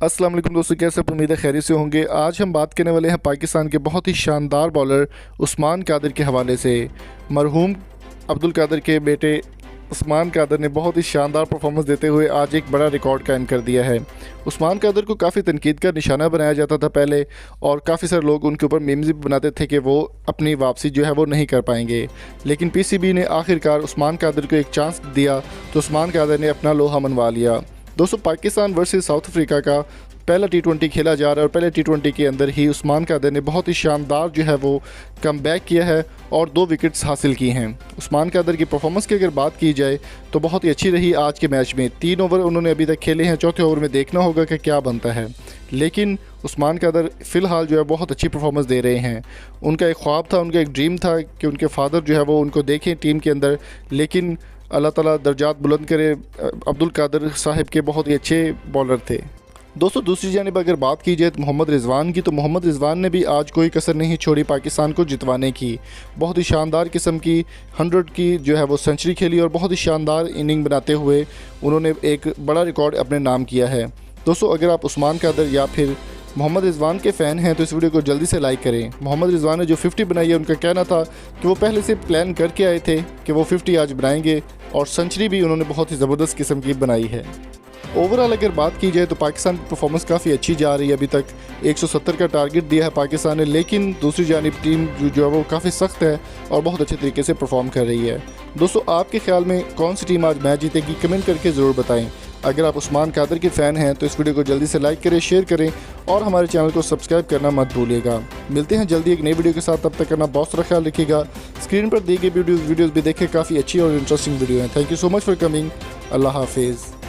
अस्सलाम वालेकुम दोस्तों, कैसे आप? उम्मीद है खैरियत से होंगे। आज हम बात करने वाले हैं पाकिस्तान के बहुत ही शानदार बॉलर उस्मान कादिर के हवाले से। मरहूम अब्दुल कादिर के बेटे उस्मान कादिर ने बहुत ही शानदार परफॉर्मेंस देते हुए आज एक बड़ा रिकॉर्ड कायम कर दिया है। उस्मान कादिर को काफ़ी तनकीद का निशाना बनाया जाता था पहले, और काफ़ी सारे लोग उनके ऊपर मीम्स भी बनाते थे कि वो अपनी वापसी जो है वो नहीं कर पाएंगे। लेकिन पीसीबी ने आखिरकार उस्मान कादिर को एक चांस दिया तो उस्मान कादिर ने अपना लोहा मनवा लिया। दोस्तों, पाकिस्तान वर्सेस साउथ अफ्रीका का पहला टी20 खेला जा रहा है और पहले टी20 के अंदर ही उस्मान कादिर ने बहुत ही शानदार जो है वो कम बैक किया है और 2 विकेट्स हासिल की हैं। उस्मान कादिर की परफॉर्मेंस की अगर बात की जाए तो बहुत ही अच्छी रही आज के मैच में। 3 ओवर उन्होंने अभी तक खेले हैं, चौथे ओवर में देखना होगा कि क्या बनता है। लेकिन उस्मान कादिर फ़िलहाल जो है बहुत अच्छी परफॉर्मेंस दे रहे हैं। उनका एक ख्वाब था, उनका एक ड्रीम था कि उनके फादर जो है वो उनको देखें टीम के अंदर, लेकिन अल्लाह ताला दर्जात बुलंद करे, अब्दुल कादिर साहिब के बहुत ही अच्छे बॉलर थे। दोस्तों, दूसरी जानिब अगर बात की जाए तो मोहम्मद रिजवान की, तो मोहम्मद रिजवान ने भी आज कोई कसर नहीं छोड़ी पाकिस्तान को जितवाने की। बहुत ही शानदार किस्म की 100 की जो है वो सेंचुरी खेली और बहुत ही शानदार इनिंग बनाते हुए उन्होंने एक बड़ा रिकॉर्ड अपने नाम किया है। दोस्तों, अगर आप उस्मान कादिर या फिर मोहम्मद रिजवान के फ़ैन हैं तो इस वीडियो को जल्दी से लाइक करें। मोहम्मद रिजवान ने जो 50 बनाई है, उनका कहना था कि वो पहले से प्लान करके आए थे कि वो 50 आज बनाएंगे, और सेंचुरी भी उन्होंने बहुत ही ज़बरदस्त किस्म की बनाई है। ओवरऑल अगर बात की जाए तो पाकिस्तान की परफॉर्मेंस काफ़ी अच्छी जा रही है। अभी तक 170 का टारगेट दिया है पाकिस्तान ने, लेकिन दूसरी जानिब टीम जो है वो काफ़ी सख्त है और बहुत अच्छे तरीके से परफॉर्म कर रही है। दोस्तों, आपके ख्याल में कौन सी टीम आज मैच जीतेगी? कमेंट करके ज़रूर बताएं। अगर आप उस्मान कादिर के फ़ैन हैं तो इस वीडियो को जल्दी से लाइक करें, शेयर करें और हमारे चैनल को सब्सक्राइब करना मत भूलिएगा। मिलते हैं जल्दी एक नई वीडियो के साथ, तब तक करना बहुत सारा ख्याल रखिएगा। स्क्रीन पर दी गई वीडियोज़ भी देखें, काफ़ी अच्छी और इंटरेस्टिंग वीडियो हैं। Thank you so much for coming. अल्लाह हाफिज़।